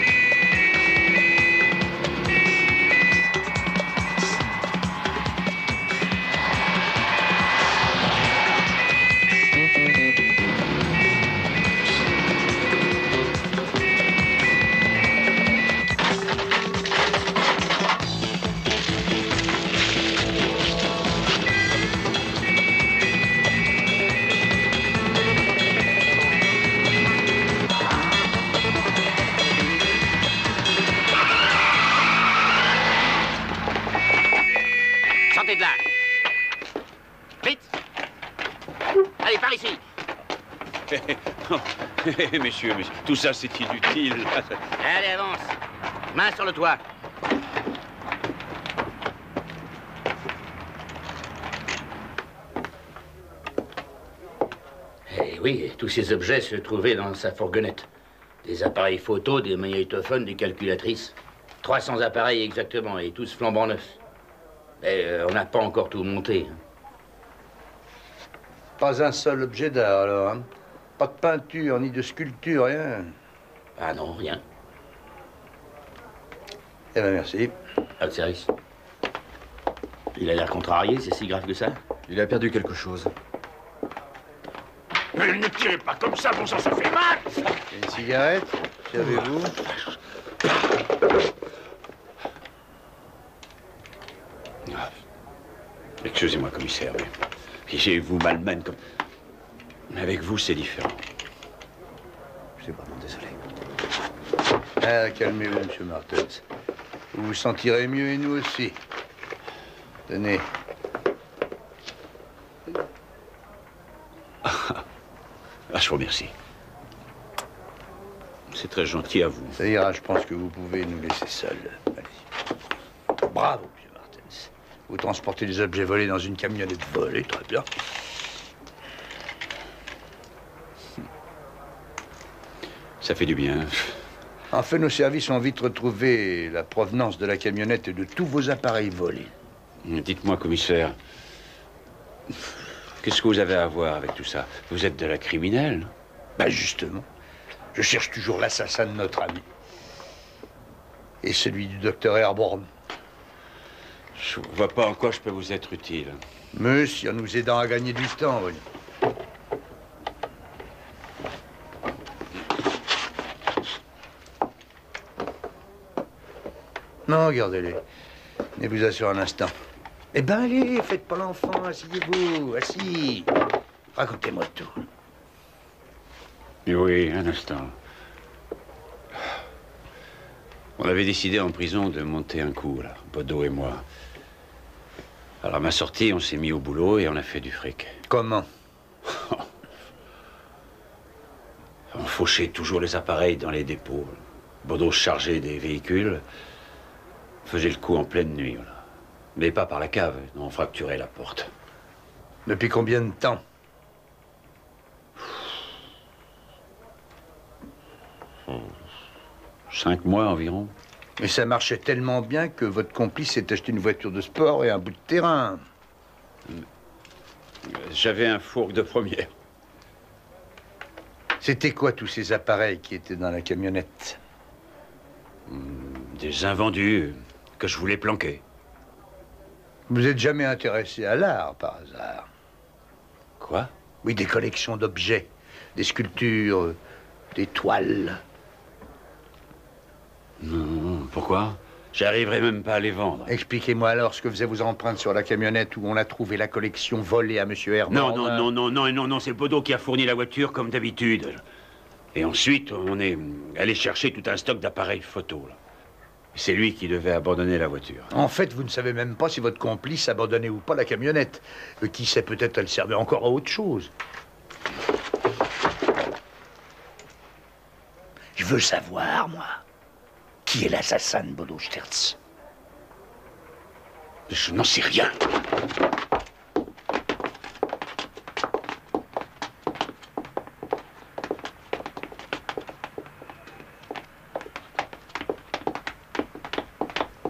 Sortez de là. Vite. Allez, par ici. Messieurs, tout ça, c'est inutile. Allez, avance. Main sur le toit. Eh oui, tous ces objets se trouvaient dans sa fourgonnette. Des appareils photo, des magnétophones, des calculatrices. 300 appareils exactement, et tous flambant neufs. Mais on n'a pas encore tout monté. Pas un seul objet d'art, alors, hein? Pas de peinture, ni de sculpture, rien. Ah non, rien. Eh ben, merci. Pas de service. Il a l'air contrarié, c'est si grave que ça? Il a perdu quelque chose. Mais ne tirez pas comme ça, bon sang, ça fait mal! Une cigarette, savez-vous? Excusez-moi, commissaire, mais j'ai vous malmène comme... Avec vous, c'est différent. Je suis vraiment désolé. Ah, calmez-vous, monsieur Martens. Vous vous sentirez mieux et nous aussi. Tenez. Ah, je vous remercie. C'est très gentil à vous. Ça ira, je pense que vous pouvez nous laisser seuls. Allez. Bravo, monsieur Martens. Vous transportez des objets volés dans une camionnette volée, très bien. Ça fait du bien. En fait, nos services ont vite retrouvé la provenance de la camionnette et de tous vos appareils volés. Dites-moi, commissaire, qu'est-ce que vous avez à voir avec tout ça? Vous êtes de la criminelle? Ben justement, je cherche toujours l'assassin de notre ami. Et celui du docteur Airborne. Je ne vois pas en quoi je peux vous être utile. Monsieur, en nous aidant à gagner du temps, oui. Non, regardez-les. Et vous assure un instant. Eh ben allez, faites pas l'enfant, asseyez-vous, assis. Racontez-moi tout. Oui, un instant. On avait décidé en prison de monter un coup, là, Bodo et moi. Alors à ma sortie, on s'est mis au boulot et on a fait du fric. Comment? fauchait toujours les appareils dans les dépôts. Baudot chargeait des véhicules, faisait le coup en pleine nuit. Voilà. Mais pas par la cave, on fracturait la porte. Depuis combien de temps? Oh, 5 mois environ. Mais ça marchait tellement bien que votre complice s'est acheté une voiture de sport et un bout de terrain. J'avais un fourgue de première. C'était quoi tous ces appareils qui étaient dans la camionnette? Des invendus que je voulais planquer. Vous n'êtes jamais intéressé à l'art, par hasard? Quoi? Oui, des collections d'objets, des sculptures, des toiles. Non, pourquoi? J'arriverai même pas à les vendre. Expliquez-moi alors ce que faisaient vos empreintes sur la camionnette où on a trouvé la collection volée à Monsieur Herborn. Non, c'est Baudot qui a fourni la voiture comme d'habitude. Et ensuite, on est allé chercher tout un stock d'appareils photo. Là. C'est lui qui devait abandonner la voiture. En fait, vous ne savez même pas si votre complice abandonnait ou pas la camionnette. Qui sait, peut-être elle servait encore à autre chose. Je veux savoir, moi, qui est l'assassin de Baudot Sterz. Je n'en sais rien.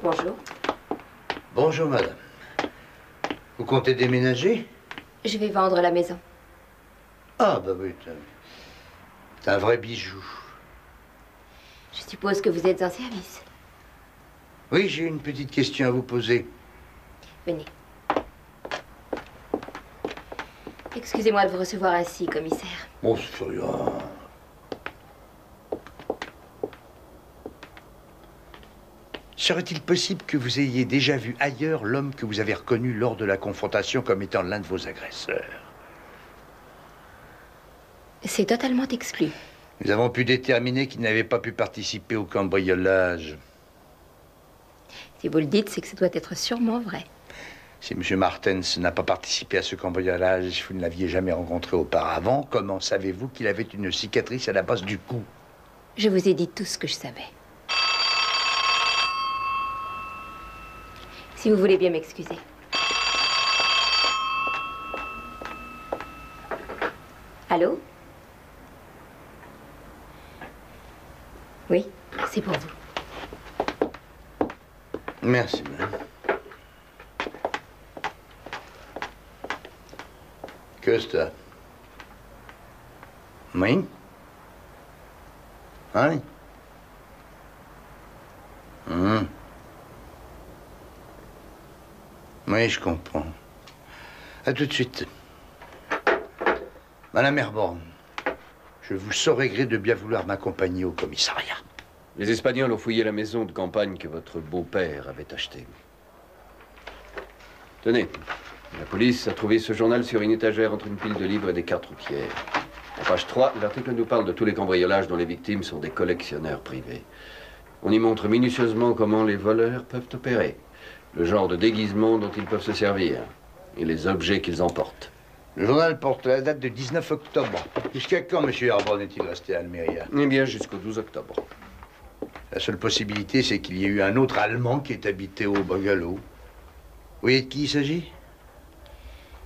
Bonjour. Bonjour, madame. Vous comptez déménager? Je vais vendre la maison. Ah, bah oui, c'est un vrai bijou. Je suppose que vous êtes en service. Oui, j'ai une petite question à vous poser. Venez. Excusez-moi de vous recevoir ainsi, commissaire. Bon, c'est rien. Serait-il possible que vous ayez déjà vu ailleurs l'homme que vous avez reconnu lors de la confrontation comme étant l'un de vos agresseurs? C'est totalement exclu. Nous avons pu déterminer qu'il n'avait pas pu participer au cambriolage. Si vous le dites, c'est que ça doit être sûrement vrai. Si M. Martens n'a pas participé à ce cambriolage, vous ne l'aviez jamais rencontré auparavant, comment savez-vous qu'il avait une cicatrice à la base du cou? Je vous ai dit tout ce que je savais. Si vous voulez bien m'excuser. Allô? Oui, c'est pour vous. Merci, madame. Köster. Oui? Oui? Oui, je comprends. À tout de suite. Madame Herborn, je vous saurai gré de bien vouloir m'accompagner au commissariat. Les Espagnols ont fouillé la maison de campagne que votre beau-père avait achetée. Tenez, la police a trouvé ce journal sur une étagère entre une pile de livres et des cartes routières. En page 3, l'article nous parle de tous les cambriolages dont les victimes sont des collectionneurs privés. On y montre minutieusement comment les voleurs peuvent opérer, le genre de déguisement dont ils peuvent se servir et les objets qu'ils emportent. Le journal porte la date de 19 octobre. Jusqu'à quand, M. Herborn, est-il resté à Almeria? Eh bien, jusqu'au 12 octobre. La seule possibilité, c'est qu'il y ait eu un autre Allemand qui est habité au bungalow. Vous voyez de qui il s'agit?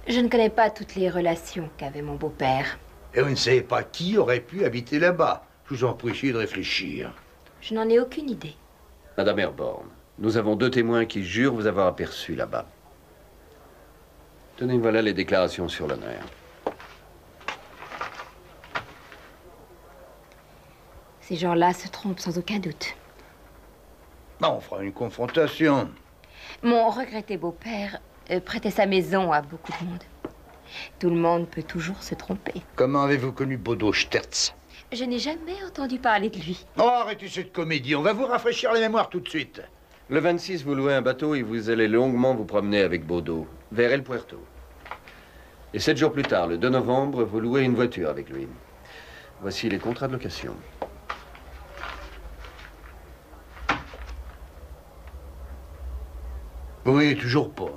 Je ne connais pas toutes les relations qu'avait mon beau-père. Et vous ne savez pas qui aurait pu habiter là-bas. Je vous en prie de réfléchir. Je n'en ai aucune idée. Madame Herborn, nous avons 2 témoins qui jurent vous avoir aperçu là-bas. Tenez, voilà les déclarations sur l'honneur. Ces gens-là se trompent sans aucun doute. Bon, on fera une confrontation. Mon regretté beau-père prêtait sa maison à beaucoup de monde. Tout le monde peut toujours se tromper. Comment avez-vous connu Baudot Sterz? Je n'ai jamais entendu parler de lui. Oh, arrêtez cette comédie. On va vous rafraîchir les mémoires tout de suite. Le 26, vous louez un bateau et vous allez longuement vous promener avec Baudot, vers El Puerto. Et 7 jours plus tard, le 2 novembre, vous louez une voiture avec lui. Voici les contrats de location. Oui, toujours pas.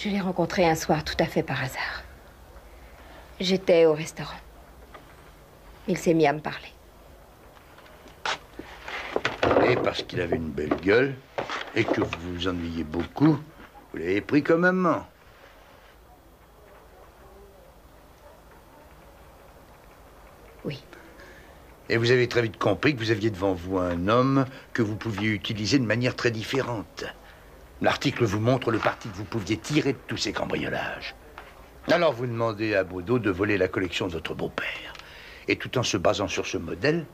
Je l'ai rencontré un soir tout à fait par hasard. J'étais au restaurant. Il s'est mis à me parler. Et parce qu'il avait une belle gueule et que vous vous ennuyez beaucoup, vous l'avez pris comme amant. Oui. Et vous avez très vite compris que vous aviez devant vous un homme que vous pouviez utiliser de manière très différente. L'article vous montre le parti que vous pouviez tirer de tous ces cambriolages. Alors vous demandez à Baudot de voler la collection de votre beau-père. Et tout en se basant sur ce modèle,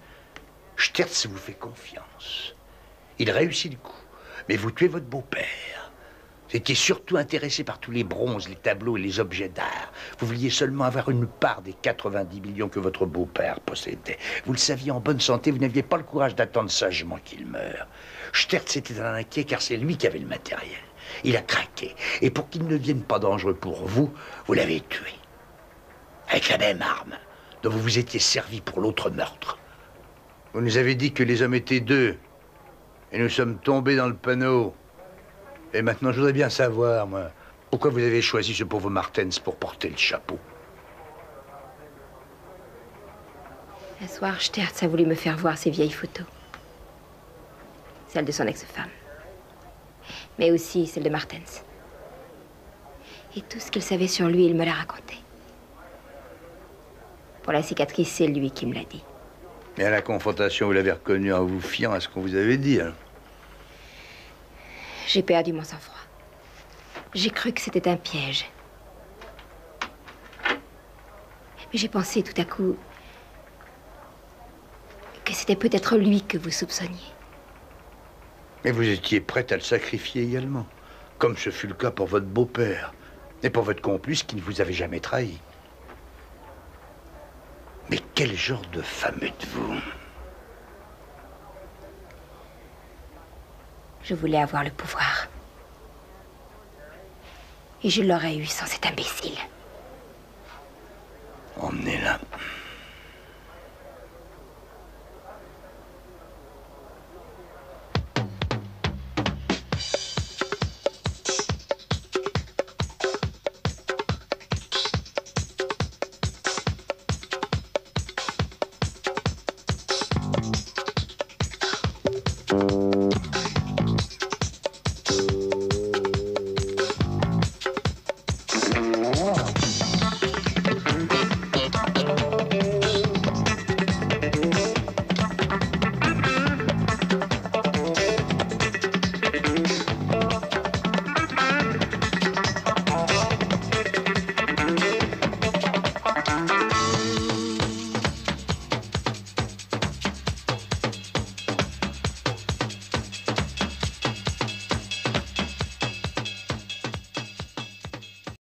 Stertz vous fait confiance. Il réussit le coup. Mais vous tuez votre beau-père. Vous étiez surtout intéressé par tous les bronzes, les tableaux et les objets d'art. Vous vouliez seulement avoir une part des 90 millions que votre beau-père possédait. Vous le saviez en bonne santé, vous n'aviez pas le courage d'attendre sagement qu'il meure. Stertz était un inquiet car c'est lui qui avait le matériel. Il a craqué. Et pour qu'il ne devienne pas dangereux pour vous, vous l'avez tué. Avec la même arme dont vous vous étiez servi pour l'autre meurtre. Vous nous avez dit que les hommes étaient deux. Et nous sommes tombés dans le panneau. Et maintenant, je voudrais bien savoir, moi, pourquoi vous avez choisi ce pauvre Martens pour porter le chapeau. Un soir, Stertz a voulu me faire voir ses vieilles photos. Celle de son ex-femme. Mais aussi celle de Martens. Et tout ce qu'il savait sur lui, il me l'a raconté. Pour la cicatrice, c'est lui qui me l'a dit. Et à la confrontation, vous l'avez reconnu en vous fiant à ce qu'on vous avait dit, hein? J'ai perdu mon sang-froid. J'ai cru que c'était un piège. Mais j'ai pensé tout à coup que c'était peut-être lui que vous soupçonniez. Mais vous étiez prête à le sacrifier également, comme ce fut le cas pour votre beau-père et pour votre complice qui ne vous avait jamais trahi. Mais quel genre de femme êtes-vous? Je voulais avoir le pouvoir. Et je l'aurais eu sans cet imbécile. Emmenez-la.